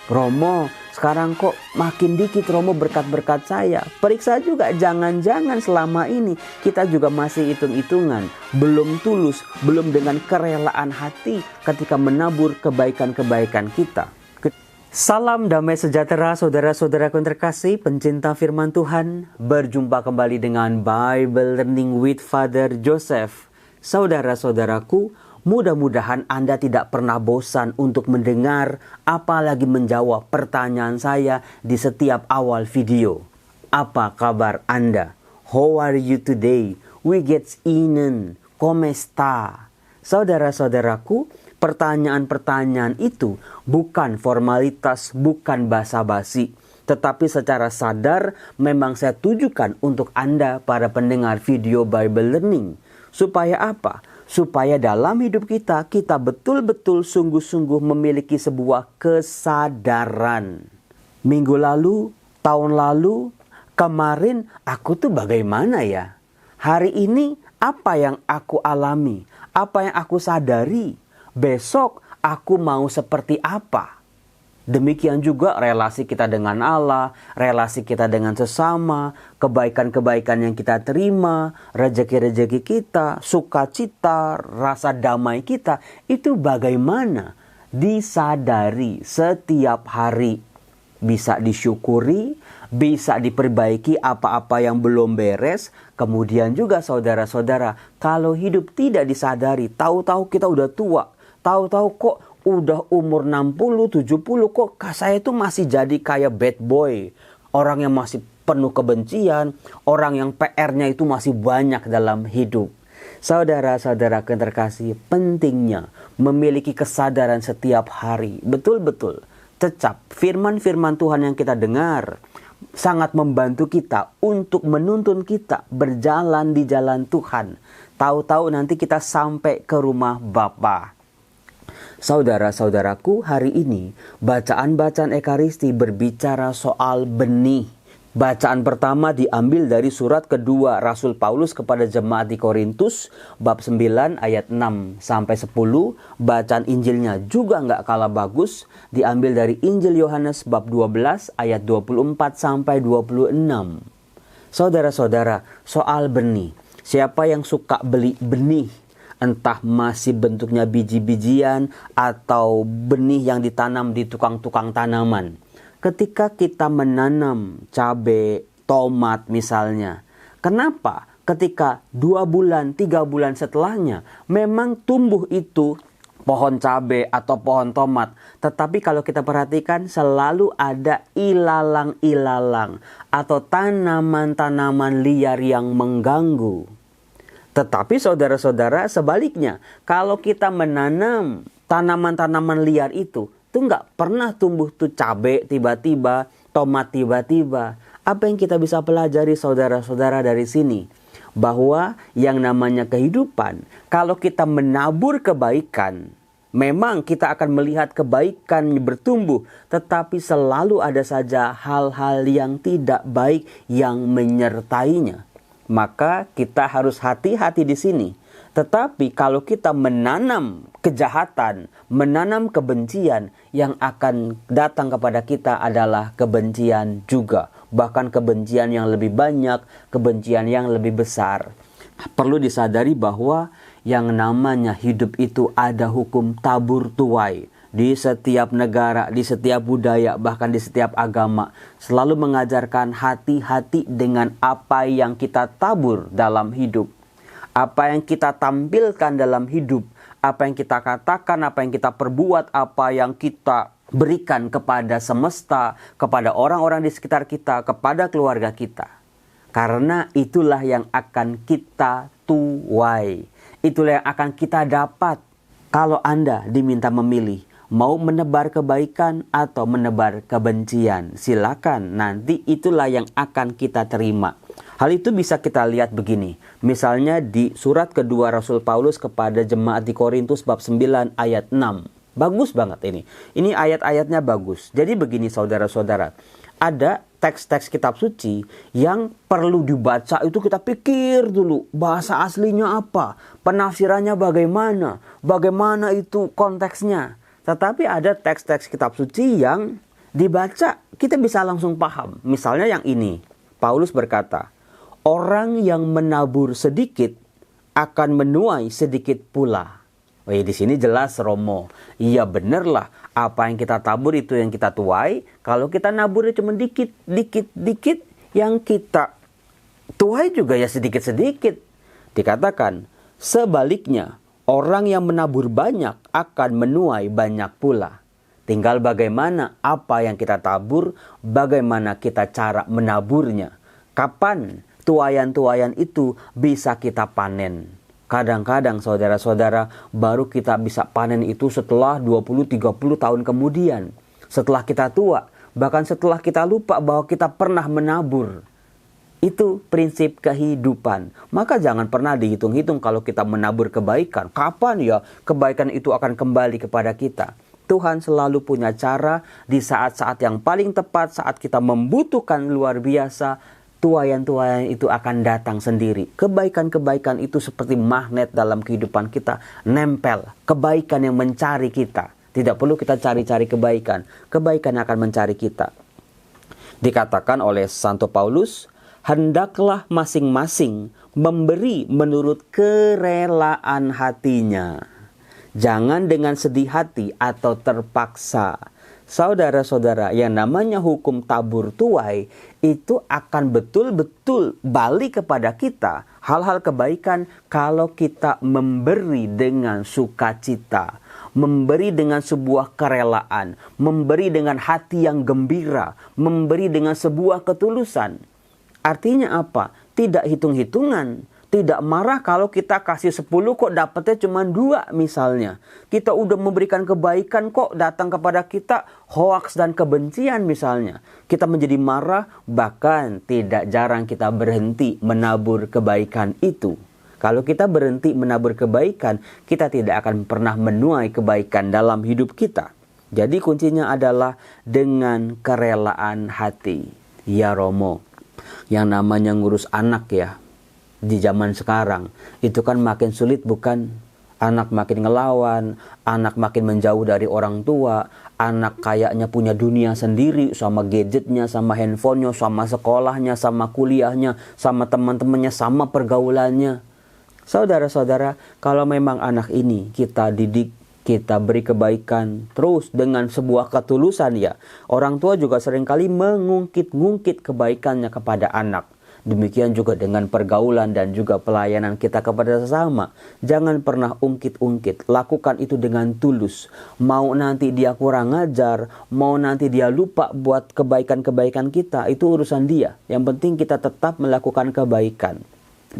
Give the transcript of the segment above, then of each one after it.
Romo, sekarang kok makin dikit Romo berkat-berkat saya. Periksa juga, jangan-jangan selama ini kita juga masih hitung-hitungan. Belum tulus, belum dengan kerelaan hati ketika menabur kebaikan-kebaikan kita. Salam damai sejahtera saudara-saudaraku yang terkasih, pencinta firman Tuhan. Berjumpa kembali dengan Bible Learning with Father Joseph. Saudara-saudaraku, mudah-mudahan Anda tidak pernah bosan untuk mendengar apalagi menjawab pertanyaan saya di setiap awal video. Apa kabar Anda? How are you today? We get inen. Como está? Saudara-saudaraku, pertanyaan-pertanyaan itu bukan formalitas, bukan basa-basi, tetapi secara sadar memang saya tujukan untuk Anda para pendengar video Bible Learning. Supaya apa? Supaya dalam hidup kita betul-betul sungguh-sungguh memiliki sebuah kesadaran. Minggu lalu, tahun lalu, kemarin aku tuh bagaimana ya? Hari ini apa yang aku alami? Apa yang aku sadari? Besok aku mau seperti apa? Demikian juga relasi kita dengan Allah, relasi kita dengan sesama, kebaikan-kebaikan yang kita terima, rezeki-rezeki kita, sukacita, rasa damai kita, itu bagaimana? Disadari setiap hari. Bisa disyukuri, bisa diperbaiki apa-apa yang belum beres. Kemudian juga saudara-saudara, kalau hidup tidak disadari, tahu-tahu kita udah tua, tahu-tahu kok udah umur 60, 70, kok saya itu masih jadi kayak bad boy. Orang yang masih penuh kebencian, orang yang PR-nya itu masih banyak dalam hidup. Saudara-saudara yang terkasih, pentingnya memiliki kesadaran setiap hari. Betul-betul cecap firman-firman Tuhan yang kita dengar sangat membantu kita untuk menuntun kita berjalan di jalan Tuhan. Tahu-tahu nanti kita sampai ke rumah Bapa. Saudara-saudaraku, hari ini bacaan-bacaan Ekaristi berbicara soal benih. Bacaan pertama diambil dari surat kedua Rasul Paulus kepada jemaat di Korintus, bab 9 ayat 6 sampai 10. Bacaan Injilnya juga nggak kalah bagus, diambil dari Injil Yohanes bab 12 ayat 24 sampai 26. Saudara-saudara, soal benih. Siapa yang suka beli benih? Entah masih bentuknya biji-bijian atau benih yang ditanam di tukang-tukang tanaman. Ketika kita menanam cabai, tomat misalnya, kenapa ketika 2 bulan, 3 bulan setelahnya memang tumbuh itu pohon cabai atau pohon tomat, tetapi kalau kita perhatikan selalu ada ilalang-ilalang atau tanaman-tanaman liar yang mengganggu. Tetapi saudara-saudara, sebaliknya, kalau kita menanam tanaman-tanaman liar itu nggak pernah tumbuh tuh cabai tiba-tiba, tomat tiba-tiba. Apa yang kita bisa pelajari saudara-saudara dari sini? Bahwa yang namanya kehidupan, kalau kita menabur kebaikan, memang kita akan melihat kebaikan bertumbuh, tetapi selalu ada saja hal-hal yang tidak baik yang menyertainya. Maka kita harus hati-hati di sini. Tetapi kalau kita menanam kejahatan, menanam kebencian, yang akan datang kepada kita adalah kebencian juga. Bahkan kebencian yang lebih banyak, kebencian yang lebih besar. Perlu disadari bahwa yang namanya hidup itu ada hukum tabur tuai. Di setiap negara, di setiap budaya, bahkan di setiap agama, selalu mengajarkan hati-hati dengan apa yang kita tabur dalam hidup. Apa yang kita tampilkan dalam hidup, apa yang kita katakan, apa yang kita perbuat, apa yang kita berikan kepada semesta, kepada orang-orang di sekitar kita, kepada keluarga kita. Karena itulah yang akan kita tuai. Itulah yang akan kita dapat. Kalau Anda diminta memilih, mau menebar kebaikan atau menebar kebencian, silakan. Nanti itulah yang akan kita terima. Hal itu bisa kita lihat begini. Misalnya di surat kedua Rasul Paulus kepada jemaat di Korintus bab 9 ayat 6. Bagus banget ini. Ini ayat-ayatnya bagus. Jadi begini saudara-saudara. Ada teks-teks kitab suci yang perlu dibaca itu kita pikir dulu. Bahasa aslinya apa? Penafsirannya bagaimana? Bagaimana itu konteksnya? Tetapi ada teks-teks kitab suci yang dibaca kita bisa langsung paham. Misalnya yang ini, Paulus berkata, orang yang menabur sedikit akan menuai sedikit pula. Oh ya, di sini jelas Romo. Iya benerlah, apa yang kita tabur itu yang kita tuai. Kalau kita naburnya cuma dikit, yang kita tuai juga ya sedikit-sedikit. Dikatakan, sebaliknya, orang yang menabur banyak akan menuai banyak pula. Tinggal bagaimana apa yang kita tabur, bagaimana kita cara menaburnya. Kapan tuayan-tuayan itu bisa kita panen. Kadang-kadang saudara-saudara baru kita bisa panen itu setelah 20-30 tahun kemudian. Setelah kita tua, bahkan setelah kita lupa bahwa kita pernah menabur. Itu prinsip kehidupan. Maka jangan pernah dihitung-hitung kalau kita menabur kebaikan. Kapan ya kebaikan itu akan kembali kepada kita? Tuhan selalu punya cara di saat-saat yang paling tepat, saat kita membutuhkan luar biasa. Tuayan-tuayan itu akan datang sendiri. Kebaikan-kebaikan itu seperti magnet dalam kehidupan kita. Nempel. Kebaikan yang mencari kita. Tidak perlu kita cari-cari kebaikan. Kebaikan akan mencari kita. Dikatakan oleh Santo Paulus, hendaklah masing-masing memberi menurut kerelaan hatinya. Jangan dengan sedih hati atau terpaksa. Saudara-saudara, yang namanya hukum tabur tuai itu akan betul-betul balik kepada kita. Hal-hal kebaikan kalau kita memberi dengan sukacita. Memberi dengan sebuah kerelaan. Memberi dengan hati yang gembira. Memberi dengan sebuah ketulusan. Artinya apa? Tidak hitung-hitungan. Tidak marah kalau kita kasih 10 kok dapatnya cuma 2 misalnya. Kita udah memberikan kebaikan kok datang kepada kita hoaks dan kebencian misalnya. Kita menjadi marah, bahkan tidak jarang kita berhenti menabur kebaikan itu. Kalau kita berhenti menabur kebaikan, kita tidak akan pernah menuai kebaikan dalam hidup kita. Jadi kuncinya adalah dengan kerelaan hati. Ya Romo, yang namanya ngurus anak ya. Di zaman sekarang itu kan makin sulit, bukan? Anak makin ngelawan, anak makin menjauh dari orang tua, anak kayaknya punya dunia sendiri sama gadgetnya, sama handphonenya, sama sekolahnya, sama kuliahnya, sama teman-temannya, sama pergaulannya. Saudara-saudara, kalau memang anak ini kita didik, kita beri kebaikan terus dengan sebuah ketulusan ya, orang tua juga seringkali mengungkit-ungkit kebaikannya kepada anak. Demikian juga dengan pergaulan dan juga pelayanan kita kepada sesama. Jangan pernah ungkit-ungkit. Lakukan itu dengan tulus. Mau nanti dia kurang ajar, mau nanti dia lupa buat kebaikan-kebaikan kita, itu urusan dia. Yang penting kita tetap melakukan kebaikan.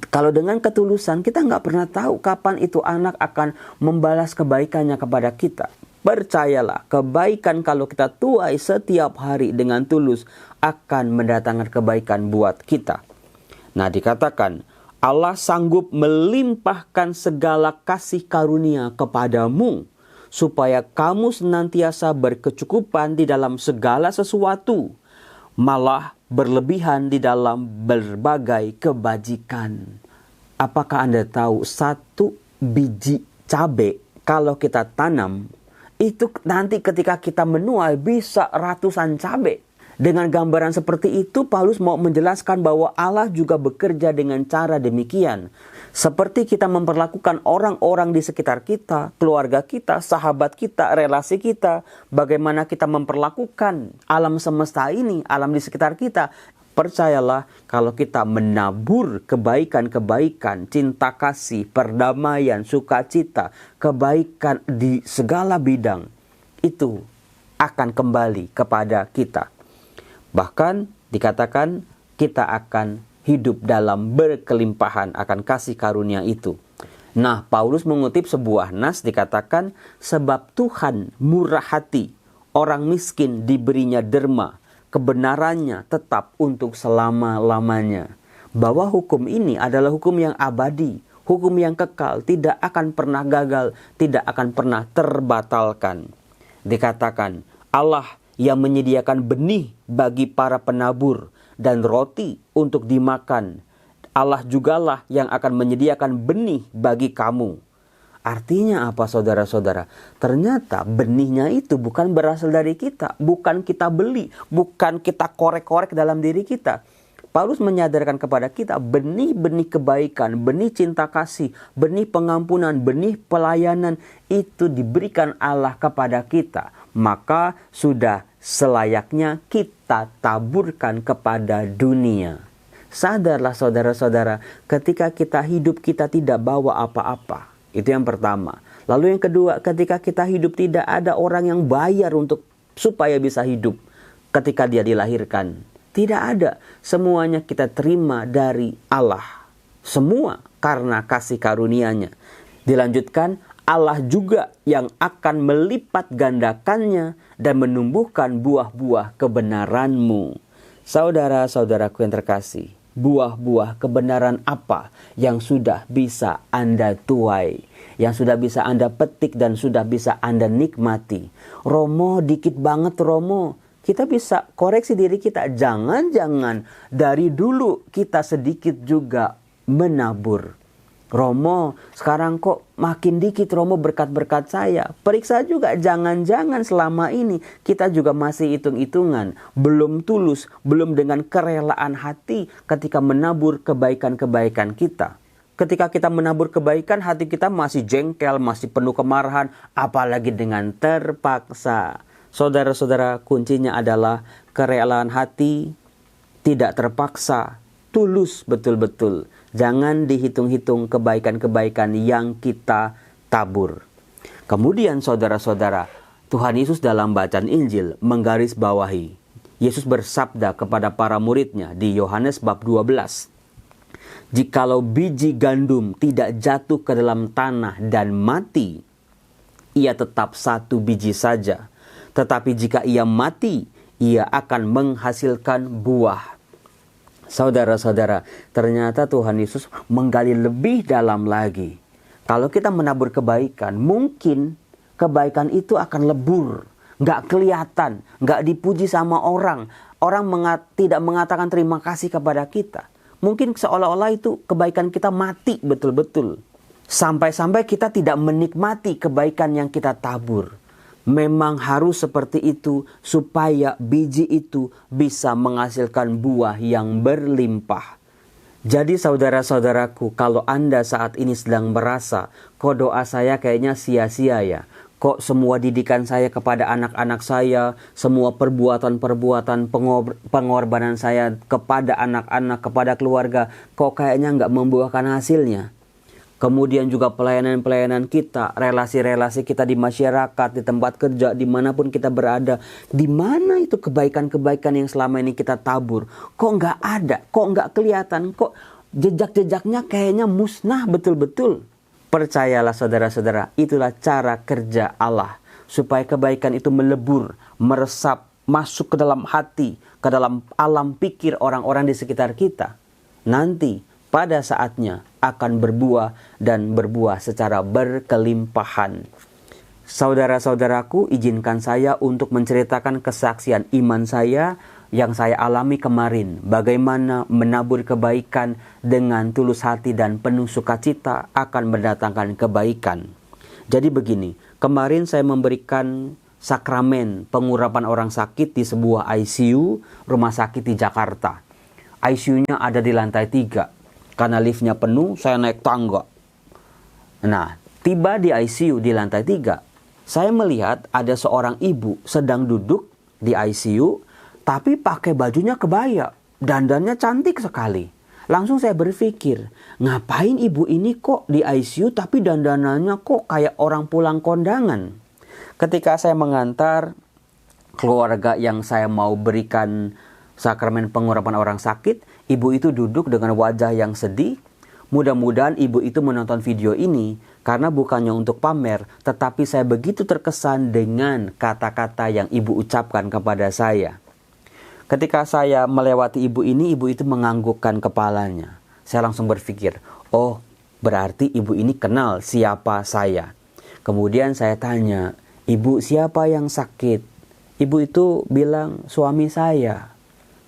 Kalau dengan ketulusan, kita nggak pernah tahu kapan itu anak akan membalas kebaikannya kepada kita. Percayalah, kebaikan kalau kita tuai setiap hari dengan tulus akan mendatangkan kebaikan buat kita. Nah, dikatakan Allah sanggup melimpahkan segala kasih karunia kepadamu supaya kamu senantiasa berkecukupan di dalam segala sesuatu, malah berlebihan di dalam berbagai kebajikan. Apakah Anda tahu 1 biji cabai kalau kita tanam itu nanti ketika kita menuai bisa ratusan cabai. Dengan gambaran seperti itu, Paulus mau menjelaskan bahwa Allah juga bekerja dengan cara demikian. Seperti kita memperlakukan orang-orang di sekitar kita, keluarga kita, sahabat kita, relasi kita. Bagaimana kita memperlakukan alam semesta ini, alam di sekitar kita. Percayalah, kalau kita menabur kebaikan-kebaikan, cinta kasih, perdamaian, sukacita, kebaikan di segala bidang, itu akan kembali kepada kita. Bahkan dikatakan kita akan hidup dalam berkelimpahan akan kasih karunia itu. Nah, Paulus mengutip sebuah nas, dikatakan, sebab Tuhan murah hati, orang miskin diberinya derma, kebenarannya tetap untuk selama-lamanya. Bahwa hukum ini adalah hukum yang abadi, hukum yang kekal, tidak akan pernah gagal, tidak akan pernah terbatalkan. Dikatakan, Allah yang menyediakan benih bagi para penabur dan roti untuk dimakan. Allah jugalah yang akan menyediakan benih bagi kamu. Artinya apa saudara-saudara? Ternyata benihnya itu bukan berasal dari kita, bukan kita beli, bukan kita korek-korek dalam diri kita. Paulus menyadarkan kepada kita benih-benih kebaikan, benih cinta kasih, benih pengampunan, benih pelayanan itu diberikan Allah kepada kita. Maka sudah selayaknya kita taburkan kepada dunia. Sadarlah saudara-saudara, ketika kita hidup kita tidak bawa apa-apa. Itu yang pertama. Lalu yang kedua, ketika kita hidup tidak ada orang yang bayar supaya bisa hidup ketika dia dilahirkan. Tidak ada. Semuanya kita terima dari Allah. Semua karena kasih karunia-Nya. Dilanjutkan, Allah juga yang akan melipat gandakannya dan menumbuhkan buah-buah kebenaranmu. Saudara-saudaraku yang terkasih, buah-buah kebenaran apa yang sudah bisa Anda tuai, yang sudah bisa Anda petik dan sudah bisa Anda nikmati? Romo, dikit banget Romo. Kita bisa koreksi diri kita. Jangan-jangan dari dulu kita sedikit juga menabur. Romo, sekarang kok makin dikit Romo berkat-berkat saya. Periksa juga, jangan-jangan selama ini kita juga masih hitung-hitungan. Belum tulus, belum dengan kerelaan hati ketika menabur kebaikan-kebaikan kita. Ketika kita menabur kebaikan, hati kita masih jengkel, masih penuh kemarahan, apalagi dengan terpaksa. Saudara-saudara, kuncinya adalah kerelaan hati, tidak terpaksa, tulus betul-betul. Jangan dihitung-hitung kebaikan-kebaikan yang kita tabur. Kemudian saudara-saudara, Tuhan Yesus dalam bacaan Injil menggarisbawahi. Yesus bersabda kepada para muridnya di Yohanes bab 12. Jikalau biji gandum tidak jatuh ke dalam tanah dan mati, ia tetap satu biji saja. Tetapi jika ia mati, ia akan menghasilkan buah. Saudara-saudara, ternyata Tuhan Yesus menggali lebih dalam lagi. Kalau kita menabur kebaikan, mungkin kebaikan itu akan lebur. Nggak kelihatan, nggak dipuji sama orang. Orang tidak mengatakan terima kasih kepada kita. Mungkin seolah-olah itu kebaikan kita mati betul-betul. Sampai-sampai kita tidak menikmati kebaikan yang kita tabur. Memang harus seperti itu supaya biji itu bisa menghasilkan buah yang berlimpah. Jadi saudara-saudaraku, kalau Anda saat ini sedang merasa, kok doa saya kayaknya sia-sia ya? Kok semua didikan saya kepada anak-anak saya, semua perbuatan-perbuatan pengorbanan saya kepada anak-anak, kepada keluarga, kok kayaknya nggak membuahkan hasilnya? Kemudian juga pelayanan-pelayanan kita, relasi-relasi kita di masyarakat, di tempat kerja, dimanapun kita berada. Di mana itu kebaikan-kebaikan yang selama ini kita tabur? Kok nggak ada? Kok nggak kelihatan? Kok jejak-jejaknya kayaknya musnah betul-betul? Percayalah saudara-saudara, itulah cara kerja Allah. Supaya kebaikan itu melebur, meresap, masuk ke dalam hati, ke dalam alam pikir orang-orang di sekitar kita. Nanti pada saatnya akan berbuah dan berbuah secara berkelimpahan. Saudara-saudaraku, izinkan saya untuk menceritakan kesaksian iman saya yang saya alami kemarin. Bagaimana menabur kebaikan dengan tulus hati dan penuh sukacita akan mendatangkan kebaikan. Jadi begini, kemarin saya memberikan sakramen pengurapan orang sakit di sebuah ICU rumah sakit di Jakarta. ICU-nya ada di lantai 3. Karena liftnya penuh, saya naik tangga. Nah, tiba di ICU di lantai 3. Saya melihat ada seorang ibu sedang duduk di ICU, tapi pakai bajunya kebaya. Dandannya cantik sekali. Langsung saya berpikir, ngapain ibu ini kok di ICU tapi dandanannya kok kayak orang pulang kondangan? Ketika saya mengantar keluarga yang saya mau berikan sakramen pengurapan orang sakit, ibu itu duduk dengan wajah yang sedih. Mudah-mudahan ibu itu menonton video ini karena bukannya untuk pamer, tetapi saya begitu terkesan dengan kata-kata yang ibu ucapkan kepada saya. Ketika saya melewati ibu ini, ibu itu menganggukkan kepalanya. Saya langsung berpikir, oh berarti ibu ini kenal siapa saya. Kemudian saya tanya, ibu siapa yang sakit? Ibu itu bilang suami saya.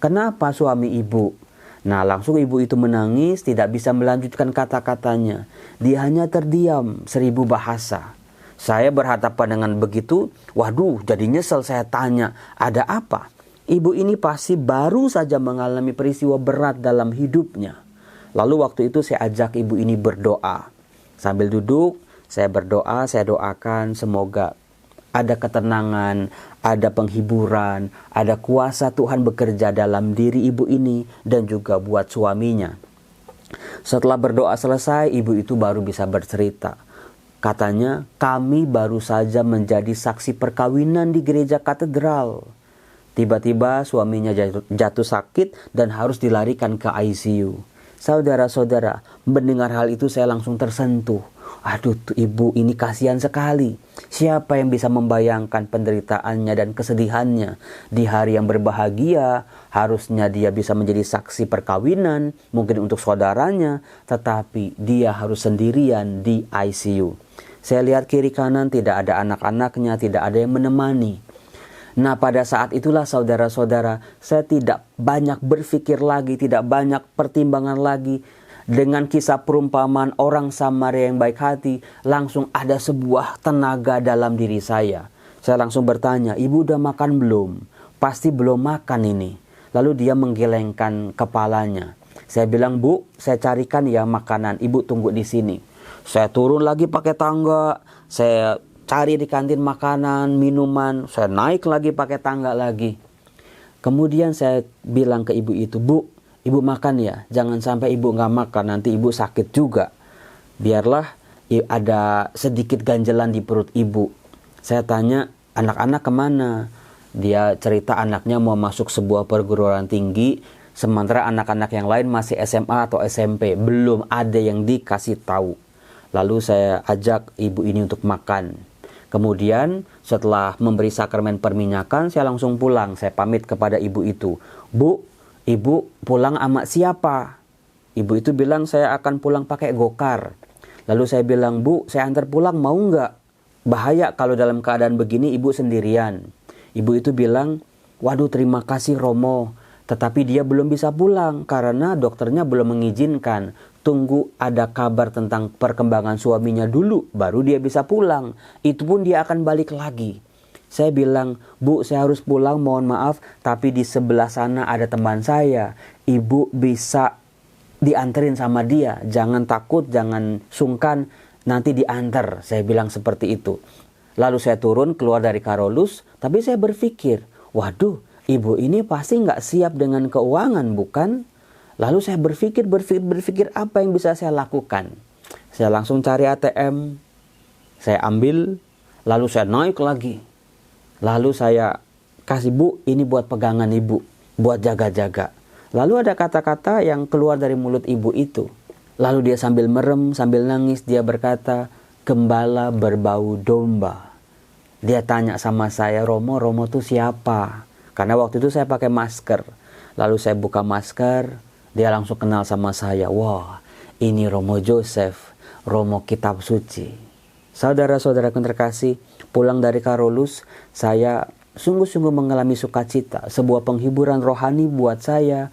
Kenapa suami ibu? Nah, langsung ibu itu menangis, tidak bisa melanjutkan kata-katanya. Dia hanya terdiam 1000 bahasa. Saya berhadapan dengan begitu, waduh, jadi nyesel. Saya tanya, ada apa? Ibu ini pasti baru saja mengalami peristiwa berat dalam hidupnya. Lalu waktu itu saya ajak ibu ini berdoa. Sambil duduk, saya berdoa, saya doakan semoga ada ketenangan, ada penghiburan, ada kuasa Tuhan bekerja dalam diri ibu ini dan juga buat suaminya. Setelah berdoa selesai, ibu itu baru bisa bercerita. Katanya, kami baru saja menjadi saksi perkawinan di gereja katedral. Tiba-tiba suaminya jatuh sakit dan harus dilarikan ke ICU. Saudara-saudara, mendengar hal itu saya langsung tersentuh. Aduh, ibu ini kasihan sekali. Siapa yang bisa membayangkan penderitaannya dan kesedihannya? Di hari yang berbahagia, harusnya dia bisa menjadi saksi perkawinan, mungkin untuk saudaranya, tetapi dia harus sendirian di ICU. Saya lihat kiri kanan tidak ada anak-anaknya, tidak ada yang menemani. Nah, pada saat itulah saudara-saudara, saya tidak banyak berpikir lagi, tidak banyak pertimbangan lagi. Dengan kisah perumpamaan orang Samaria yang baik hati, langsung ada sebuah tenaga dalam diri saya. Saya langsung bertanya, ibu udah makan belum? Pasti belum makan ini. Lalu dia menggelengkan kepalanya. Saya bilang, bu, saya carikan ya makanan, ibu tunggu di sini. Saya turun lagi pakai tangga, saya cari di kantin makanan, minuman, saya naik lagi pakai tangga lagi. Kemudian saya bilang ke ibu itu, bu, ibu makan ya, jangan sampai ibu nggak makan, nanti ibu sakit juga. Biarlah ada sedikit ganjelan di perut ibu. Saya tanya, anak-anak kemana? Dia cerita anaknya mau masuk sebuah perguruan tinggi, sementara anak-anak yang lain masih SMA atau SMP, belum ada yang dikasih tahu. Lalu saya ajak ibu ini untuk makan. Kemudian setelah memberi sakramen perminyakan, saya langsung pulang. Saya pamit kepada ibu itu. Bu, ibu pulang sama siapa? Ibu itu bilang saya akan pulang pakai gokar. Lalu saya bilang, bu, saya antar pulang mau nggak? Bahaya kalau dalam keadaan begini ibu sendirian. Ibu itu bilang, waduh terima kasih Romo. Tetapi dia belum bisa pulang karena dokternya belum mengizinkan. Tunggu ada kabar tentang perkembangan suaminya dulu, baru dia bisa pulang. Itu pun dia akan balik lagi. Saya bilang, bu saya harus pulang, mohon maaf, tapi di sebelah sana ada teman saya. Ibu bisa dianterin sama dia, jangan takut, jangan sungkan, nanti diantar. Saya bilang seperti itu. Lalu saya turun keluar dari Karolus, tapi saya berpikir, waduh, ibu ini pasti nggak siap dengan keuangan, bukan? Lalu saya berpikir apa yang bisa saya lakukan. Saya langsung cari ATM, saya ambil, lalu saya naik lagi. Lalu saya kasih, bu, ini buat pegangan ibu, buat jaga-jaga. Lalu ada kata-kata yang keluar dari mulut ibu itu. Lalu dia sambil merem, sambil nangis, dia berkata, gembala berbau domba. Dia tanya sama saya, Romo itu siapa? Karena waktu itu saya pakai masker. Lalu saya buka masker, dia langsung kenal sama saya. Wah, ini Romo Joseph, Romo Kitab Suci. Saudara-saudara yang terkasih, pulang dari Karolus, saya sungguh-sungguh mengalami sukacita. Sebuah penghiburan rohani buat saya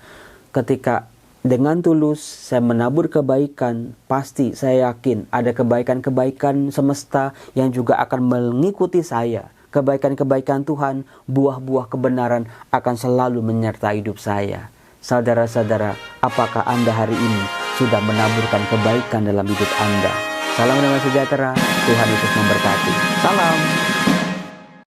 ketika dengan tulus saya menabur kebaikan. Pasti saya yakin ada kebaikan-kebaikan semesta yang juga akan mengikuti saya. Kebaikan-kebaikan Tuhan, buah-buah kebenaran akan selalu menyertai hidup saya. Saudara-saudara, apakah Anda hari ini sudah menaburkan kebaikan dalam hidup Anda? Salam damai sejahtera, Tuhan Yesus memberkati. Salam.